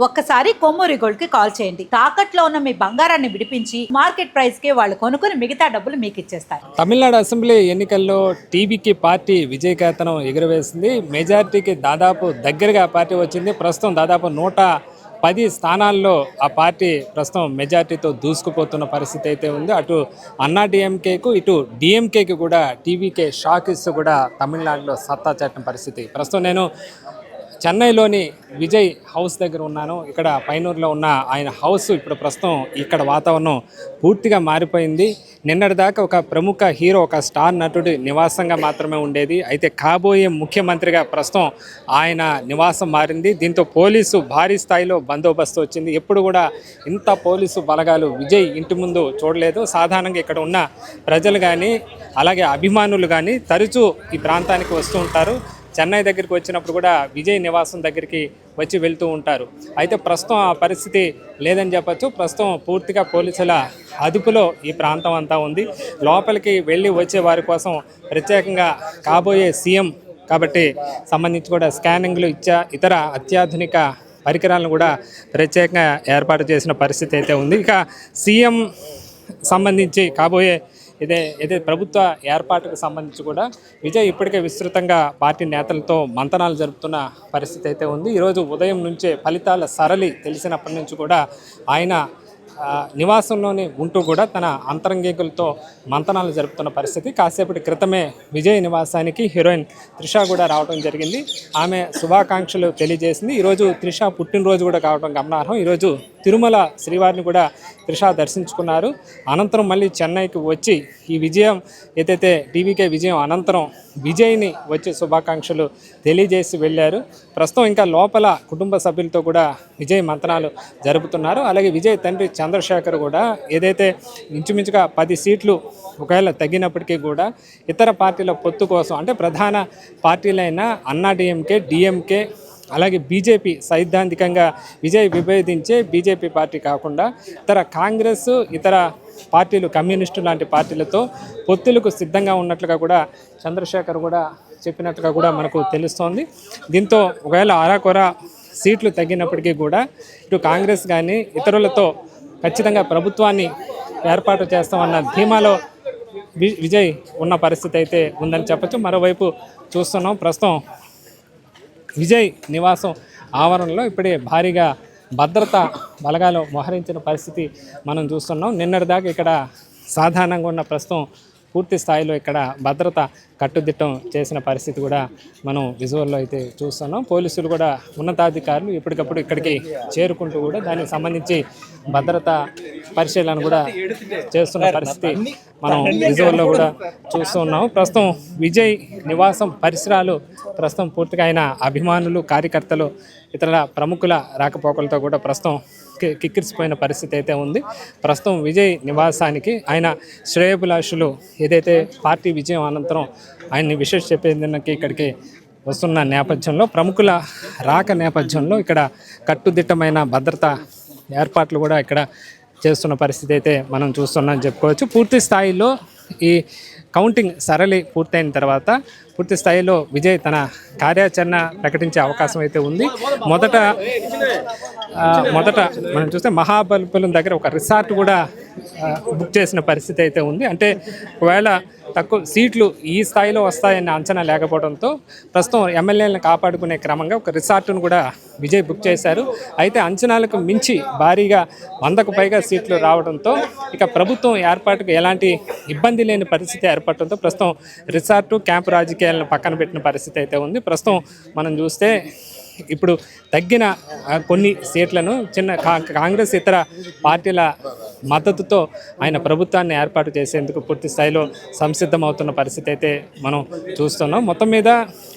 ఒక్కసారి కొమ్మూరి గోల్డ్ కి కాల్ చేయండి. తాకట్లో ఉన్న మీ బంగారాన్ని విడిపించి మార్కెట్ ప్రైస్ కి వాళ్ళు కొనుక్కుని మిగతా డబ్బులు మీకు ఇచ్చేస్తారు. తమిళనాడు అసెంబ్లీ ఎన్నికల్లో టీవీకి పార్టీ విజయకేతనం ఎగురవేసింది. మెజారిటీకి దాదాపు దగ్గరగా పార్టీ వచ్చింది. ప్రస్తుతం దాదాపు 110 స్థానాల్లో ఆ పార్టీ ప్రస్తుతం మెజార్టీతో దూసుకుపోతున్న పరిస్థితి అయితే ఉంది. అటు అన్నా డిఎంకేకు ఇటు డిఎంకేకి కూడా టీవీకే షాక్ ఇస్తూ కూడా తమిళనాడులో సత్తా చాటిన పరిస్థితి. ప్రస్తుతం నేను చెన్నైలోని విజయ్ హౌస్ దగ్గర ఉన్నాను. ఇక్కడ పైనూరులో ఉన్న ఆయన హౌస్ ఇప్పుడు ప్రస్తుతం ఇక్కడ వాతావరణం పూర్తిగా మారిపోయింది. నిన్నటిదాకా ఒక ప్రముఖ హీరో, ఒక స్టార్ నటుడి నివాసంగా మాత్రమే ఉండేది. అయితే కాబోయే ముఖ్యమంత్రిగా ప్రస్తుతం ఆయన నివాసం మారింది. దీంతో పోలీసు భారీ స్థాయిలో బందోబస్తు వచ్చింది. ఎప్పుడు కూడా ఇంత పోలీసు బలగాలు విజయ్ ఇంటి ముందు చూడలేదు. సాధారణంగా ఇక్కడ ఉన్న ప్రజలు కానీ అలాగే అభిమానులు కానీ తరచూ ఈ ప్రాంతానికి వస్తూ ఉంటారు. చెన్నై దగ్గరికి వచ్చినప్పుడు కూడా విజయ్ నివాసం దగ్గరికి వచ్చి వెళ్తూ ఉంటారు. అయితే ప్రస్తుతం ఆ పరిస్థితి లేదని చెప్పచ్చు. ప్రస్తుతం పూర్తిగా పోలీసుల అదుపులో ఈ ప్రాంతం అంతా ఉంది. లోపలికి వెళ్ళి వచ్చే వారి కోసం ప్రత్యేకంగా కాబోయే సీఎం కాబట్టి సంబంధించి కూడా స్కానింగ్లు ఇతర అత్యాధునిక పరికరాలను కూడా ప్రత్యేకంగా ఏర్పాటు చేసిన పరిస్థితి అయితే ఉంది. ఇక సీఎం సంబంధించి కాబోయే ఇదే ప్రభుత్వ ఏర్పాటుకు సంబంధించి కూడా విజయ్ ఇప్పటికే విస్తృతంగా పార్టీ నేతలతో మంతనాలు జరుపుతున్న పరిస్థితి అయితే ఉంది. ఈరోజు ఉదయం నుంచే ఫలితాల సరళి తెలిసినప్పటి నుంచి కూడా ఆయన నివాసంలోనే ఉంటూ కూడా తన అంతరంగికులతో మంతనాలు జరుపుతున్న పరిస్థితి. కాసేపటి క్రితమే విజయ్ నివాసానికి హీరోయిన్ త్రిష కూడా రావడం జరిగింది. ఆమె శుభాకాంక్షలు తెలియజేసింది. ఈరోజు త్రిష పుట్టినరోజు కూడా కావడం గమనార్హం. ఈరోజు తిరుమల శ్రీవారిని కూడా త్రిష దర్శించుకున్నారు. అనంతరం మళ్ళీ చెన్నైకి వచ్చి ఈ విజయం ఏదైతే టీవీకే విజయం అనంతరం విజయ్ని వచ్చి శుభాకాంక్షలు తెలియజేసి వెళ్ళారు. ప్రస్తుతం ఇంకా లోపల కుటుంబ సభ్యులతో కూడా విజయ్ మంతనాలు జరుపుతున్నారు. అలాగే విజయ్ తండ్రి చంద్రశేఖర్ కూడా ఏదైతే ఇంచుమించుగా 10 సీట్లు ఒకవేళ తగ్గినప్పటికీ కూడా ఇతర పార్టీల పొత్తు కోసం అంటే ప్రధాన పార్టీలైన అన్నా డిఎంకే అలాగే బీజేపీ సైద్ధాంతికంగా విజయ్ విభేదించే బీజేపీ పార్టీ కాకుండా ఇతర కాంగ్రెస్ ఇతర పార్టీలు కమ్యూనిస్టు లాంటి పార్టీలతో పొత్తులకు సిద్ధంగా ఉన్నట్లుగా కూడా చంద్రశేఖర్ కూడా చెప్పినట్లుగా కూడా మనకు తెలుస్తోంది. దీంతో ఒకవేళ అరాకొర సీట్లు తగ్గినప్పటికీ కూడా ఇటు కాంగ్రెస్ కానీ ఇతరులతో ఖచ్చితంగా ప్రభుత్వాన్ని ఏర్పాటు చేస్తామన్న ధీమాలో విజయ్ ఉన్న పరిస్థితి అయితే ఉందని చెప్పచ్చు. మరోవైపు చూస్తున్నాం ప్రస్తుతం విజయ్ నివాసం ఆవరణలో ఇప్పుడే భారీగా భద్రతా బలగాలు మోహరించిన పరిస్థితి మనం చూస్తున్నాం. నిన్నటిదాకా ఇక్కడ సాధారణంగా ఉన్న ప్రస్తుతం పూర్తి స్థాయిలో ఇక్కడ భద్రత కట్టుదిట్టం చేసిన పరిస్థితి కూడా మనం విజువల్లో అయితే చూస్తున్నాం. పోలీసులు కూడా ఉన్నతాధికారులు ఎప్పటికప్పుడు ఇక్కడికి చేరుకుంటూ కూడా దానికి సంబంధించి భద్రతా పరిశీలన కూడా చేస్తున్న పరిస్థితి మనం విజువల్లో కూడా చూస్తున్నాం. ప్రస్తుతం విజయ్ నివాసం పరిసరాలు ప్రస్తుతం పూర్తిగా ఆయన అభిమానులు కార్యకర్తలు ఇతర ప్రముఖుల రాకపోకలతో కూడా ప్రస్తుతం కిక్కిరిసిపోయిన పరిస్థితి అయితే ఉంది. ప్రస్తుతం విజయ్ నివాసానికి ఆయన శ్రేయోభిలాషులు ఏదైతే పార్టీ విజయం అనంతరం ఆయన్ని విశేష చెప్పేందుకు ఇక్కడికి వస్తున్న నేపథ్యంలో ప్రముఖుల రాక నేపథ్యంలో ఇక్కడ కట్టుదిట్టమైన భద్రతా ఏర్పాట్లు కూడా ఇక్కడ చేస్తున్న పరిస్థితి అయితే మనం చూస్తున్నామని చెప్పుకోవచ్చు. పూర్తి స్థాయిలో ఈ కౌంటింగ్ సరళి పూర్తయిన తర్వాత పూర్తి స్థాయిలో విజయ్ తన కార్యాచరణ ప్రకటించే అవకాశం అయితే ఉంది. మొదట మనం చూస్తే మహాబలిపురం దగ్గర ఒక రిసార్ట్ కూడా బుక్ చేసిన పరిస్థితి అయితే ఉంది. అంటే ఒకవేళ తక్కువ సీట్లు ఈ స్థాయిలో వస్తాయన్న అంచనా లేకపోవడంతో ప్రస్తుతం ఎమ్మెల్యేలను కాపాడుకునే క్రమంగా ఒక రిసార్ట్ను కూడా విజయ్ బుక్ చేశారు. అయితే అంచనాలకు మించి భారీగా 100కు పైగా సీట్లు రావడంతో ఇక ప్రభుత్వం ఏర్పాటుకు ఎలాంటి ఇబ్బంది లేని పరిస్థితి ఏర్పడటంతో ప్రస్తుతం రిసార్టు క్యాంపు రాజకీయాలను పక్కన పెట్టిన పరిస్థితి అయితే ఉంది. ప్రస్తుతం మనం చూస్తే ఇప్పుడు తగ్గిన కొన్ని సీట్లను కాంగ్రెస్ ఇతర పార్టీల మద్దతుతో ఆయన ప్రభుత్వాన్ని ఏర్పాటు చేసేందుకు పూర్తి స్థాయిలో సంసిద్ధమవుతున్న పరిస్థితి అయితే మనం చూస్తున్నాం. మొత్తం మీద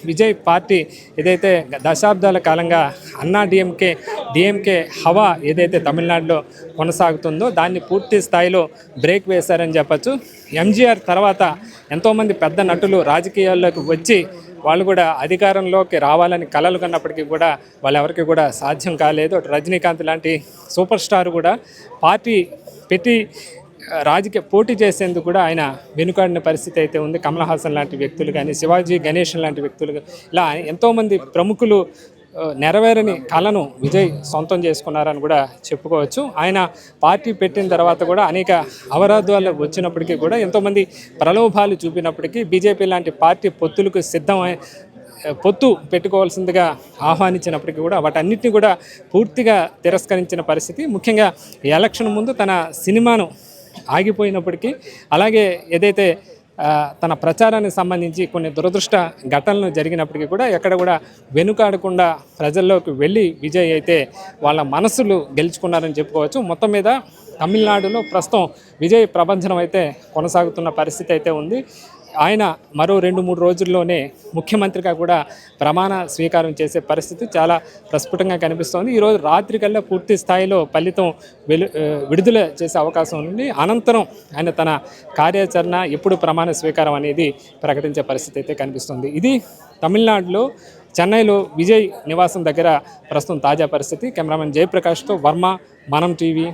విజయ్ పార్టీ ఏదైతే దశాబ్దాల కాలంగా అన్నా డిఎంకే హవా ఏదైతే తమిళనాడులో కొనసాగుతుందో దాన్ని పూర్తి స్థాయిలో బ్రేక్ వేశారని చెప్పచ్చు. ఎంజీఆర్ తర్వాత ఎంతోమంది పెద్ద నటులు రాజకీయాల్లోకి వచ్చి వాళ్ళు కూడా అధికారంలోకి రావాలని కలలు కన్నప్పటికీ కూడా వాళ్ళెవరికి కూడా సాధ్యం కాలేదు. అటు రజనీకాంత్ లాంటి సూపర్ స్టార్ కూడా పార్టీ పెట్టి రాజకీయ పోటీ చేసేందుకు కూడా ఆయన వెనుకాడిన పరిస్థితి అయితే ఉంది. కమల్ హాసన్ లాంటి వ్యక్తులు కానీ శివాజీ గణేషన్ లాంటి వ్యక్తులు ఇలా ఎంతోమంది ప్రముఖులు నెరవేరని కళను విజయ్ సొంతం చేసుకున్నారని కూడా చెప్పుకోవచ్చు. ఆయన పార్టీ పెట్టిన తర్వాత కూడా అనేక అవరోధాలు వచ్చినప్పటికీ కూడా ఎంతోమంది ప్రలోభాలు చూపినప్పటికీ బీజేపీ లాంటి పార్టీ పొత్తులకు పొత్తు పెట్టుకోవాల్సిందిగా ఆహ్వానించినప్పటికీ కూడా వాటన్నిటిని కూడా పూర్తిగా తిరస్కరించిన పరిస్థితి. ముఖ్యంగా ఎలక్షన్ ముందు తన సినిమాను ఆగిపోయినప్పటికీ, అలాగే ఏదైతే తన ప్రచారానికి సంబంధించి కొన్ని దురదృష్ట ఘటనలు జరిగినప్పటికీ కూడా ఎక్కడ కూడా వెనుకాడకుండా ప్రజల్లోకి వెళ్ళి విజయ్ అయితే వాళ్ళ మనసులు గెలుచుకున్నారని చెప్పుకోవచ్చు. మొత్తం మీద తమిళనాడులో ప్రస్తుతం విజయ్ ప్రభంజనం అయితే కొనసాగుతున్న పరిస్థితి అయితే ఉంది. ఆయన మరో 2-3 రోజుల్లోనే ముఖ్యమంత్రిగా కూడా ప్రమాణ స్వీకారం చేసే పరిస్థితి చాలా ప్రస్ఫుటంగా కనిపిస్తోంది. ఈరోజు రాత్రికల్లా పూర్తి స్థాయిలో ఫలితం విడుదల చేసే అవకాశం ఉంది. అనంతరం ఆయన తన కార్యాచరణ ఎప్పుడు ప్రమాణ స్వీకారం అనేది ప్రకటించే పరిస్థితి అయితే కనిపిస్తుంది. ఇది తమిళనాడులో చెన్నైలో విజయ్ నివాసం దగ్గర ప్రస్తుతం తాజా పరిస్థితి. కెమెరామెన్ జయప్రకాష్తో వర్మ, మనం టీవీ,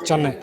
చెన్నై.